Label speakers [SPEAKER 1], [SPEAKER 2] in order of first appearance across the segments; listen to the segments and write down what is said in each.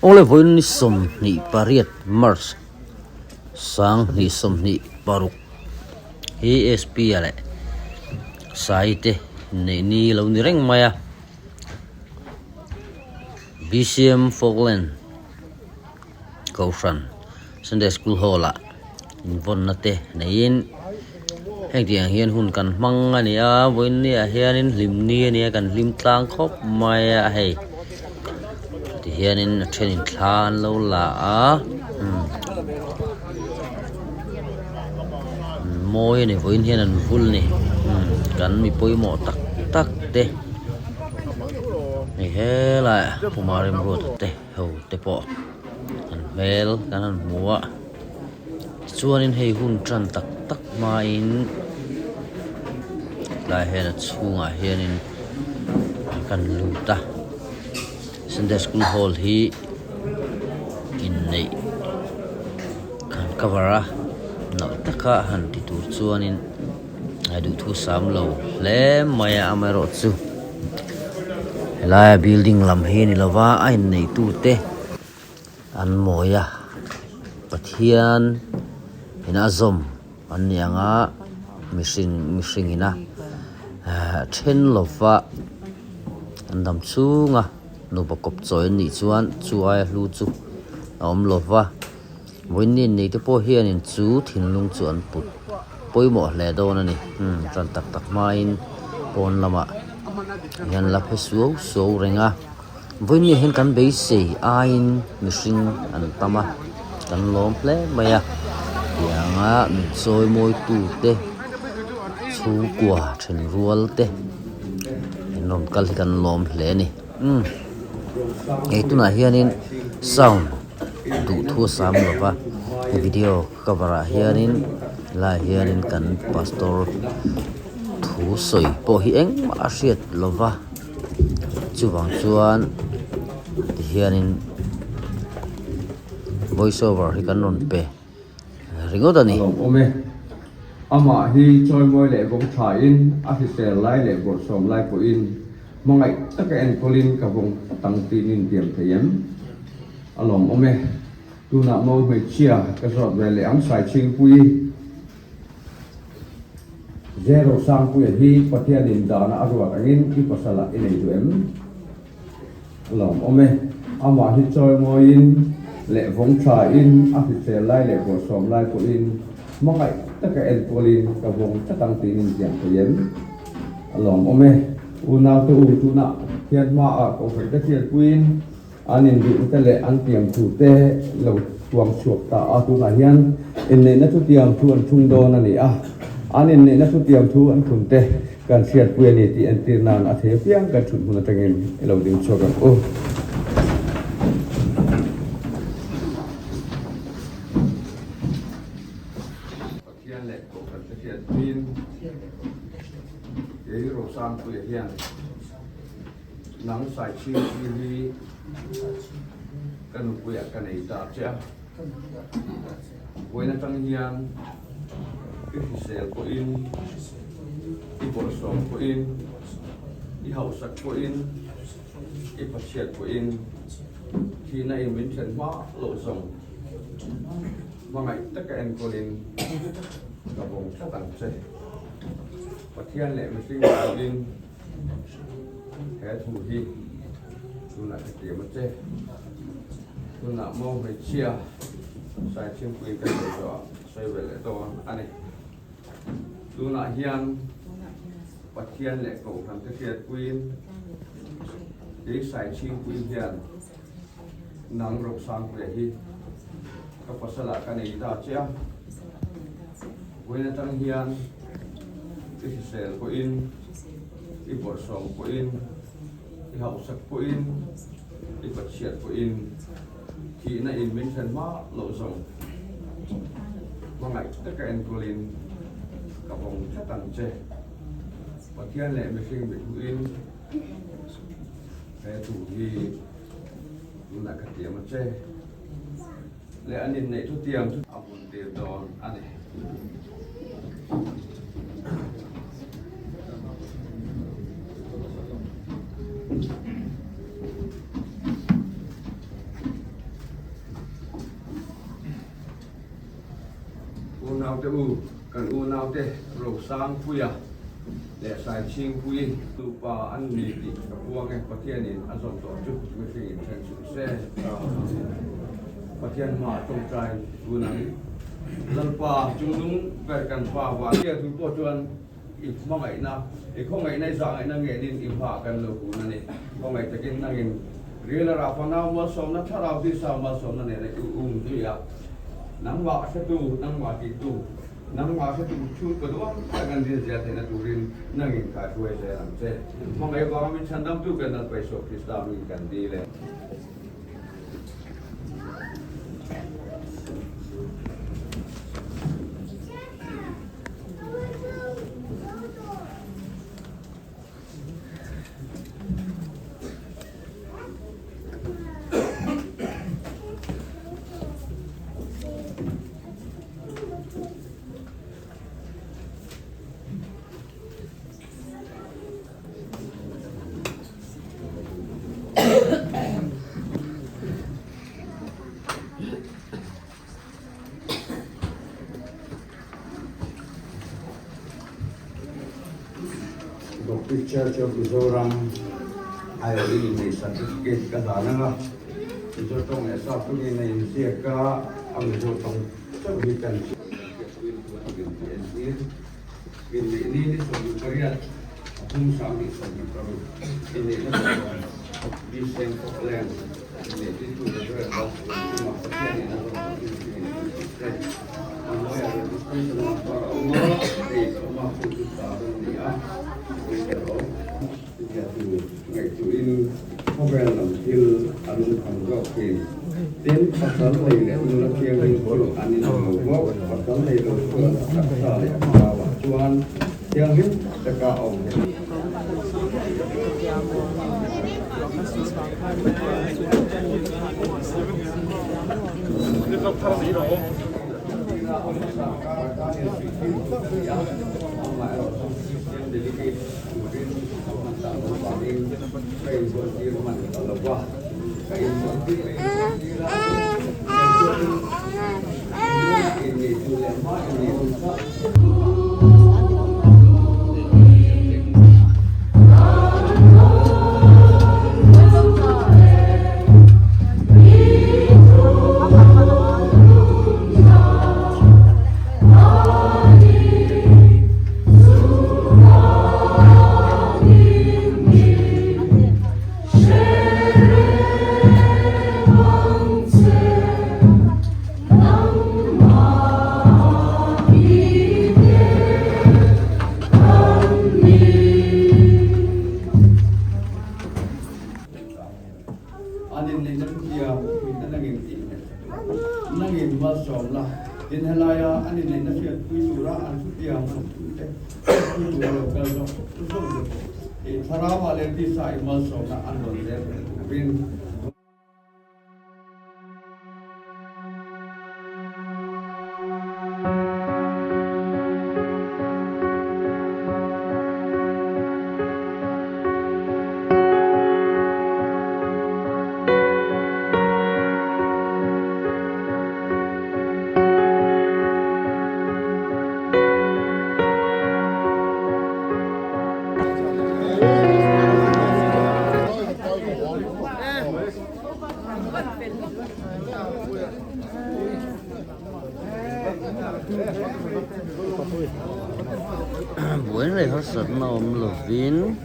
[SPEAKER 1] ole voin ni som ni pariat mars sang ni som ni paruk ESP ale saite ni lo ni reng maya BCM Falkland Kaufran Sunday School Hall in von nate nein heng tiang hian hun kan mang ania voin ni a hianin lim ni ania kan lim tlang khop maya hei ti hianin thenin thlan lo la a moi ni voin hian an vul ni kan mi poimo tak tak te ni hela pumarim ro te ho te po an mel kan an muwa chuanin hei hun tran tak tak ma in lai hena chunga hianin kan luta Sunday School Hall hi in nei kan kavara na taka han ti tur chuanin adu thu sam lo le maya amaro chu helai building lam hi ni lova ai nei tu te an moya pathian ina zom an nianga mishing ina then lova andam chunga no bakop choi ni chuan chuai hlu chu om lova moinin nei te po hian in chu thinlung chuan put poimo hle don ani tran tak tak main pon lama yan la phe so renga voini hen kan be se ain mishing an tama kan lom ple maya yanga mi choi moi tu te chu kwa then rual te nom kal kan lom hle ni ei tuna hianin sound du thu sam lova video cover hianin la hianin kan pastor thu soi po hi eng ma riat lova chuwang chuan hianin voice over hi kan non pe ringot ani
[SPEAKER 2] ome ama hi choi moi le bong tha in a hi sel lai le bor som lai ko in mangai taka en kolin ka bong tang tin in tiam thayem alom ome tu na mo me chia ka rot ve le ang sai ching pui zero sang pui hi pathian in dana arwa angin ki pasala in ei tu em alom ome ama hi choi moi in le bong tha in a hi sel lai le bor som lai ko in mangai taka en kolin ka bong tang tin in tiam thayem alom ome una tu na hian ma a ko phải ta hian queen anin du ta le an tiam thu te lo tuam chuak ta a tu na hian in nei na tu tiam thu an thung do na ni a anin nei na tu tiam thu an thun te kan siat queen ni ti an tir nan a the piang kan thun mun tangin lo ding chuak o hian le ko kan ta hian queen ye ro sam tu hian nang sai chi hi kan puya kan ei ta cha voina tang hian ki sel ko in i bor som ko in i hausak ko in i pachiat ko in khi na in min chen ma lo song mangai taka en ko lin ka bong ta tang che pathian le mi sing in he thu hi tu na ke ma che tu na mo me chia sai chim pui ka do sai ve le do ani tu na hian pathian le ko tham te fiat queen dei sai chim pui hian nang rok sang ve hi ka pasala ka nei da chia voina tang hian ki sel ko in i bor som ko in i hausak ko in i pachiat ko in khi na in min chen ma lo zong mangai taka en kolin ka bong thatan che pathian le me sing bi in he tu hi na ka tiam che le anin nei tu tiam tu abun te don ani nào te u kan u nào te ro sang puya le sai ching pui tu pa an ni ti ka puang e pathian in azon to chu me fi in chen chu se pathian ma tong trai tu nang lan pa chung lung ver kan pa wa ke tu po chuan i ma ngai na e kho ngai nai za ngai na nge din i pha kan lo ku na ni kho ngai takin na in rela ra pa na ma som na thara ti sa ma som na ne le tu ya nang wa sa tu nang wa ti tu nang wa sa tu chu ko do ka gan dia ja te na tu rin nang in ka tu e se ram se kho ngai ko mi chan dam tu kan na pe so krista mi kan di le Baptist Church of Mizoram ai ri ni certificate ka da na jo tong e sa tu ni nei sia ka ang jo tong so ni kan ini so ni korea apung sa ni so ni pro ini na di sen ko plan ini di tu de re ba ma pa ni na so ni ya de tu na para uma de ma pu tu ta ni a ngày chủ in không phải làm tiêu ăn ăn gạo tiền đến bắt đầu thầy để mình làm kia mình chủ ăn ăn gạo bắt đầu thầy rồi phương tất cả để vào chuan theo hết tất cả ông in halaya ani ne na sia tu sura an su dia ma tu te tu lo ka so so e thara wale ti sai ma so na an lo le bin
[SPEAKER 1] buổi này họ sẵn nôm lục vin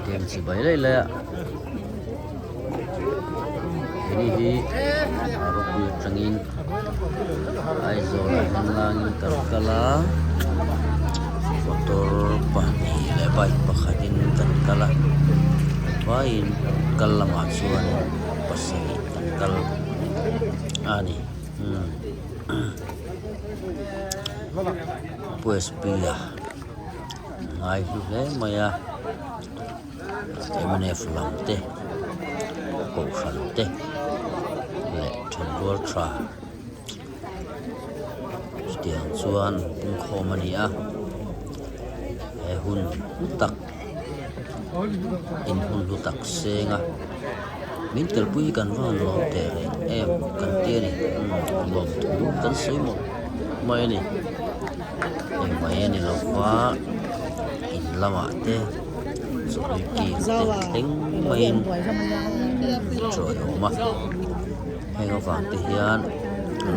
[SPEAKER 1] tiền chỉ bấy đây lẹ ini rokul trangin ai zo la lang tarkala motor pani lebai pakhatin tarkala bain kallam asuan pasai tarkal ani pues pia ngai hu le maya emane flam te ko khan te le thundor tra stiang chuan ung khomania e hun tak in hun lu tak senga min tel pui kan van lo te em kan te ni lom thu kan soi mo mai ni em mai ni lo wa in lama te so ki te teng mai troi ma hay có vàng te hian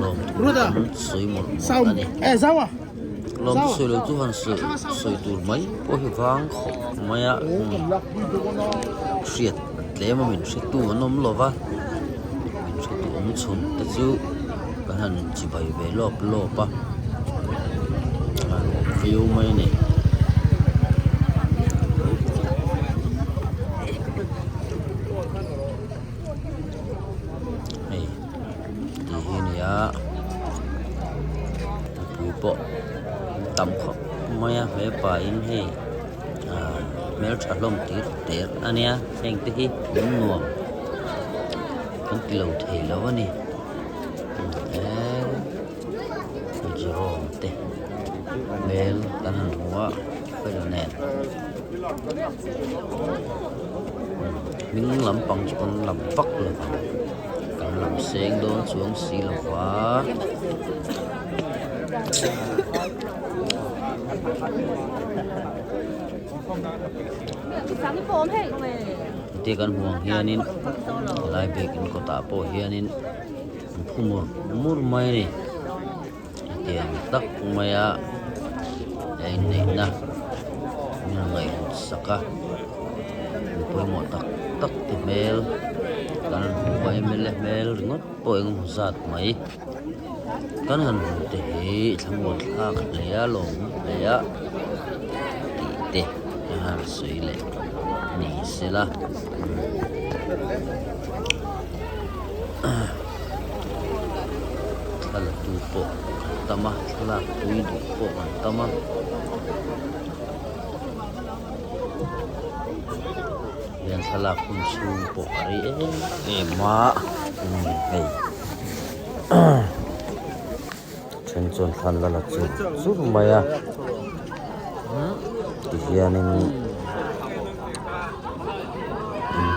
[SPEAKER 1] lom thu kan soi mo ani
[SPEAKER 3] zawa
[SPEAKER 1] lom soi lo tu han soi tur mai po hi wang kho maya riat tle ma min ri tu nom lova min ri tu om chun ta chu kan han chi bai ve lopa view mai ni hey di hi ya pu po tam kho maya ve pa in he mel chalom ter ania heng te hi nuam kan kilo thei lo ani jerom te mel kan han huwa phải là nè miếng lắm bằng chỉ còn làm vắt là còn làm sen đốn xuống xí là quá thì kan huang hianin lai bekin kota po hianin mur mai ni tiang tak maya ai nei na ngai saka poi mo tak ti mel kan huai mel ngot poi ngum zat mai kan han te hi thamot thak leya long leya ti te han sui le ni sela thala tu po tama thala tui du po tama yan thala kun su po ari ma hey chen chon than la chu maya ti hianin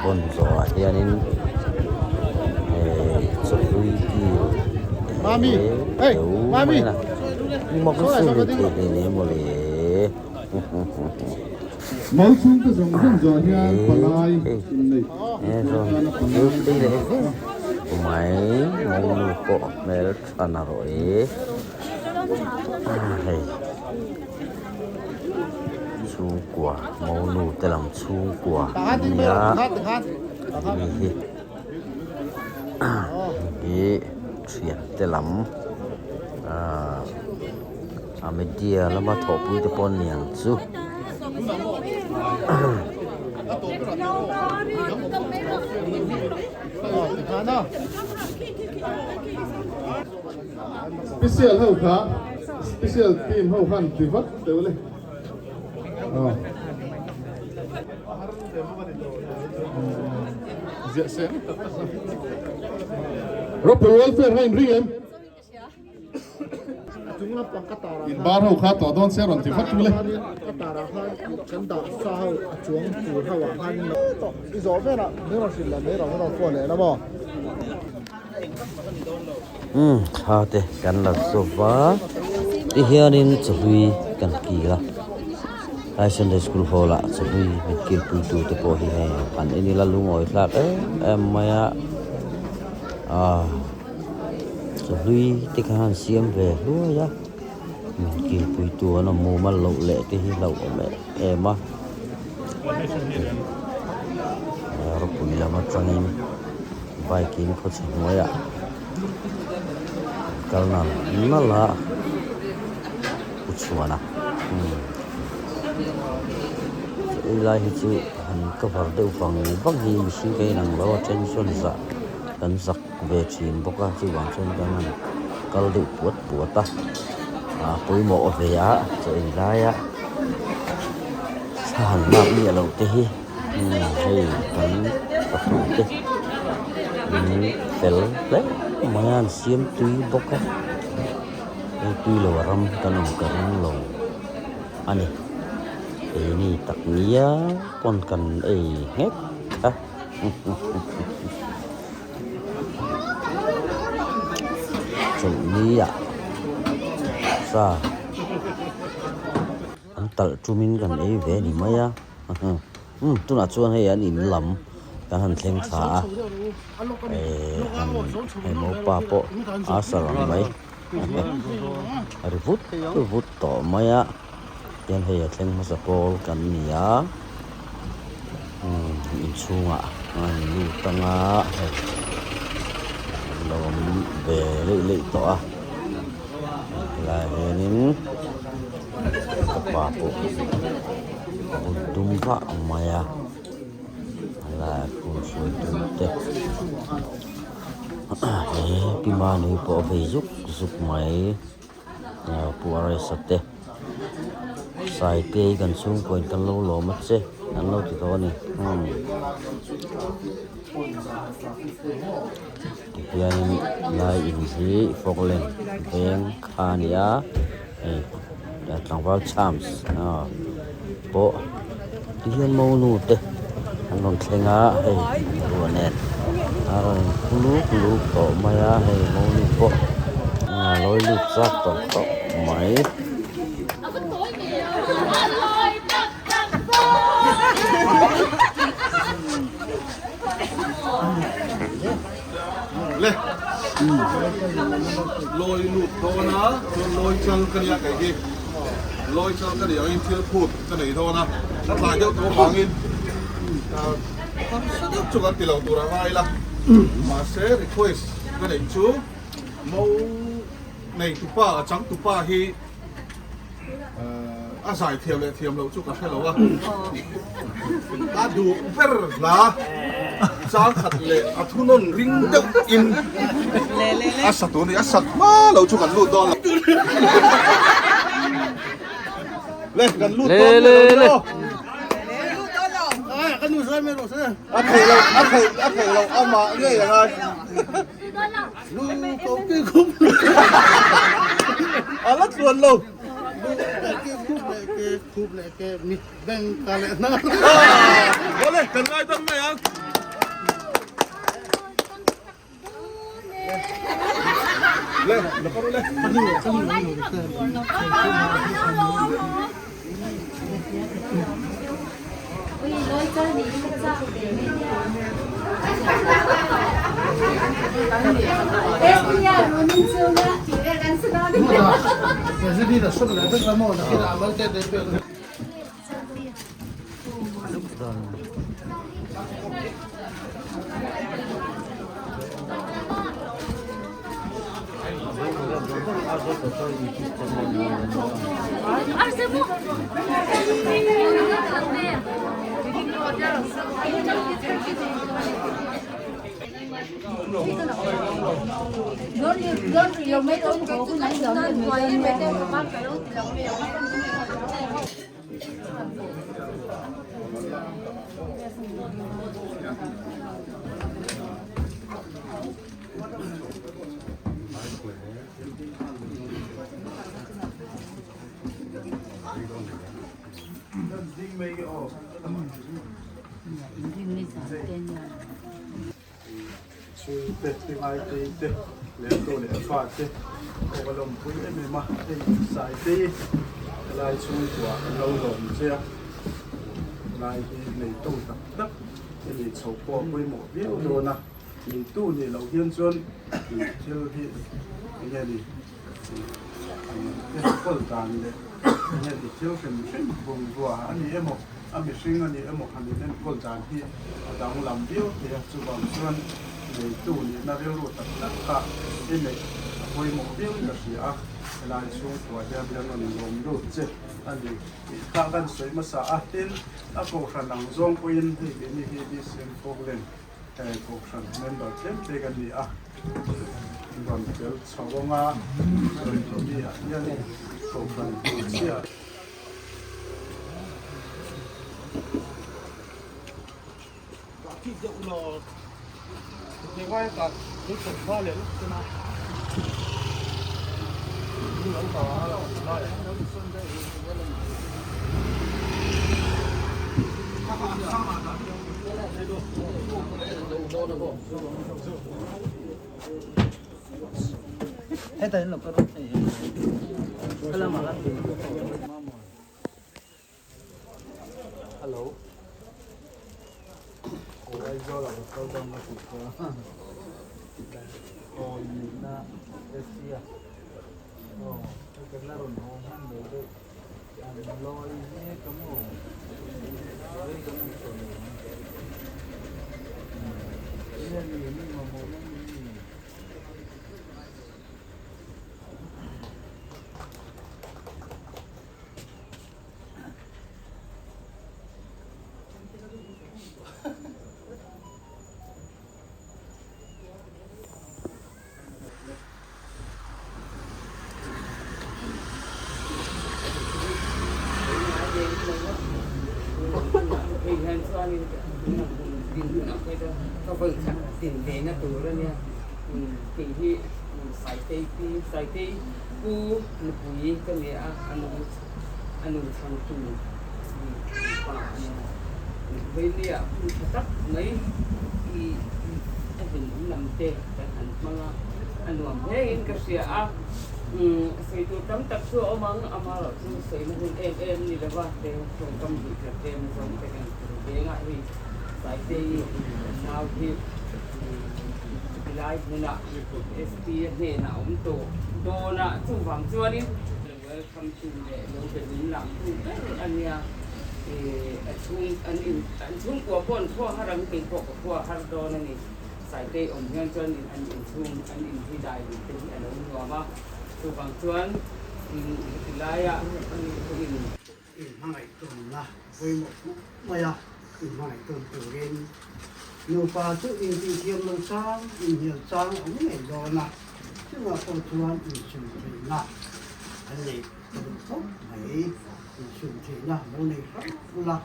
[SPEAKER 1] bon zo hianin lui ki
[SPEAKER 3] mami hey mami
[SPEAKER 1] mo ko su le ne mo le
[SPEAKER 3] mau chung ta zong zong zo hian palai nei
[SPEAKER 1] rồi yêu đi đấy máy mong nu cọ mẹ rất là rồi hey chu quả mong nu te làm chu quả nhá đi chuyện te lắm media lama thọ pui te pon niang chu
[SPEAKER 3] special hậu khá special team hậu khăn thì vắt tới lên dễ xem Roper welfare hay ring em chúng lắp bằng cắt tà in bar hậu khá tỏ đón xe rồi thì vắt lên cắt tà ra khăn cắn đảo xa hậu chuông chủ hậu hoàng khăn cái gió về nè nếu mà xin là nếu mà nó phun này nó bỏ
[SPEAKER 1] ha te kan la sofa ti hianin chui kan ki la ai Sunday school hola chui mit kil pu tu te po hi he an ini la lungoi thlak em maya chui ti kan siam ve lu ya mit kil pu tu no mu ma lo le ti hi lo me em a ro pu la ma trangin vai kin kho chi moya kalna nala uchuana ilai hi chu han ka var deuh pang bang hi mihring ke nang lo tension za kan zak ve thin boka chu wang chen kan an kal deuh puata pui mo ve ya chu ilai ya han na mi lo te hi hei kan ka te tel le mayan siam tui boka tui lo ram kanum karing lo ani ni tak nia pon kan hek Chủ ní à sa anh tal chu min kan ei ve ni mai a tu na chuan hei an in lam kan han thleng tha hei mo pa po a sarang mai ri vut to mai a yan hei a thleng masa pol kan ni a in chunga an lu tanga lom ve le to a la henin pa po dum pha maya la kun sui dum te pima ni po ve zuk mai pu arai sate sai te kan chung point kan lo mat che an lo ti to ni pian lai in hi foglen beng khania Trangwal Champs po hian mo nu te an long thlenga hei ruanet kulu to maya hei mo nu po loi lu chak to mai
[SPEAKER 3] le lôi lụt thôi na lôi chân cái gì cái gì lôi chân cái gì anh thiếu phụt cái này thôi na nó lại cho tôi bằng in không sao được chụp cái lâu tôi ra ngay là mà sẽ request cái này chú mau này tụi ba trắng tụi ba hi giải thiềm lâu chú cả cái lâu à đủ ver là trang khát lệ thu non ring đập in sát tu này sát má lâu chú cần lụt đó lên cần lụt đó lên cái nuôi sai mấy rồi thầy lâu mà như vậy này lụt có cái khúc lắc luôn lâu khúc lệ cái mít đen cả lệ na boleh cần ai tâm này anh lên nó có lên
[SPEAKER 4] Ah, c'est bon. Don lo meto un poco más
[SPEAKER 3] te mai te le to le fa te ko lom pui me ma te sai te lai chu wa lo lom che lai nei to tak ni chou po pui mo vi do na ni tu ni lo hian chuan ni thil hi ni ni ko tan le ni ni thil fen bung wa ani emo ami sing ani emo ani nen ko tan hi dang lam bio te chu bang chuan nei tu ni na rel ru tak ka in nei pui mo bio na si a lai chu wa ja bian ani lom do che ani ka kan soi ma sa a tin a ko khanang zong ko in hi ni hi di sim foglen ko khan member tem te kan ni a ram tel chawanga to ni a ni ko khan sia ki de ulo de vai ka ni ko vale na ni lo ka ala na ya
[SPEAKER 1] Ito yun, pero alam mo lang. Hello.
[SPEAKER 3] Ay do la ko da ma ku ko oh ni na esia oh que claro no mando de an lo ni como ay como esto ni mo ni
[SPEAKER 5] ก็ฝึกสินเดนะตัวแล้วเนี่ยปีที่ใส่เตปีใส่เตกูปุ๋ยก็เนี่ยอนุทางตูป่าเนี่ยเวเนี่ยตักไหนอีถึงนำเตะแต่หันมาอนุเฮ้ยก็เสียใส่ตัวตั้งตักชัวเอามังเอามาหรอกใส่มันเอ็มนี่แหละว่าเตะตัวกำบิดเตะมันส่งไปกันเตะง่าย Tại vì nào thì lại như nào SP này nào cũng tổ là chung phẩm chưa đi không chung để nó phải dính làm chung đấy anh nha thì anh chung của con thua hay là cái của hay đó này sai tê ông nhân cho anh chung anh thi đại thì anh ông ngõ mà chung phẩm chưa thì lại anh
[SPEAKER 3] hai tuần là với một phút mày à hai tuần từ đến nhiều bà trước in đi thiêm lâu sang in nhiều sang ông này rồi nè chứ mà con chuan in sùng thì nè anh này tốt này in sùng thì nè môn này khác là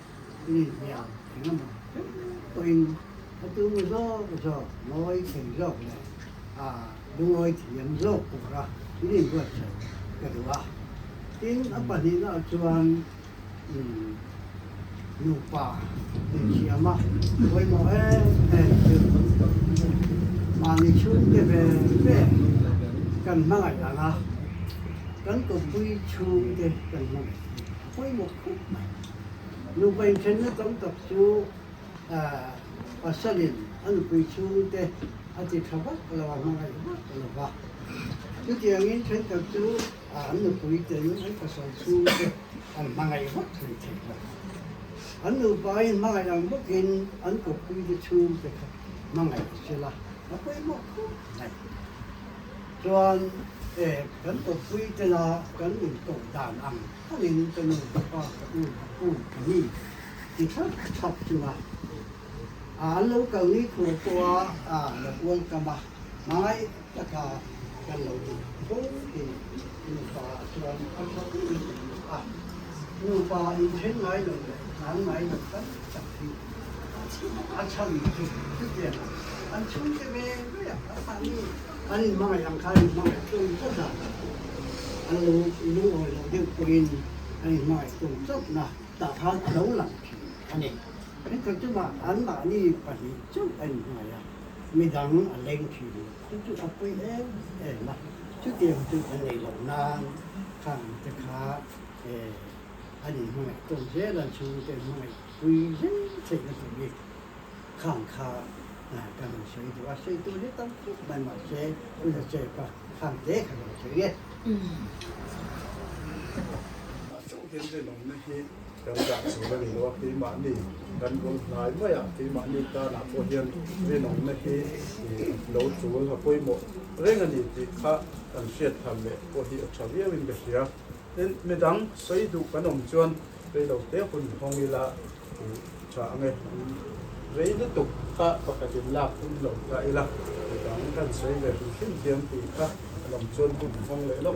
[SPEAKER 3] in nhiều thì nó mà tôi in tôi mới rồi nói thì rồi này đúng rồi thì em rồi cũng ra ini buat kedua tin apa ni nak cuan lupa siapa koi mau mani chun ke be kan mangai la kan ko pui chun ke kan mangai koi mo khu lupa chen na tam tak chu pasalin an pui chun ke ati thaba la mangai la ba cái chuyện in trên tập chú anh được quý tiền anh có sản xuất anh mang ngày mất thì thiệt anh được bài mang ngày làm bất in anh có quý cái chú cái mang ngày sẽ là nó quý một này cho anh có quý cái là anh mình cộng đàn ăn anh mình cho mình có cái gì thì thật chứ mà anh lúc cầu ní khổ qua là quân cầm bạc nói tất cả kan lo di ko di lupa tuan apa ni lupa in chen ngai lo nan ngai lo kan tapi acha ni tu dia an chung ke me ya ani ani ma yang kai ma tu tu da an lu oi lo de pin ani ma tu tu na ta tha lo la ani cái thực chất là anh bảo đi phải chút anh này mi đắng anh lên thì chút áp quay em mà chút tiền chút anh này lồng nan khang cái khá anh này mà tổng chế là chú cái mà quy rất chạy cái gì khang khá là cái mình xây thìว่าxây tôi rất tâm chút bài mà xây bây giờ xây cả khang thế khang xây cái
[SPEAKER 6] chỗ hiện trên đồng này khi đang dạng số là gì đó khi mà đi gần con lái mới à khi mà đi ta làm có hiện trên đồng này khi đấu chú là quay một riêng anh thì khá anh siết tham lệ có hiện trả việc mình cái gì nên mình đang xây đủ cái đồng chuyên về đầu tiênคนห้องเวลาtrả ngay rồi tiếp tục khá và cái tiền lạc cũng lộng lại là đang cần xây về kinh nghiệm thì khá đồng chuyên cũngห้องlệ lắm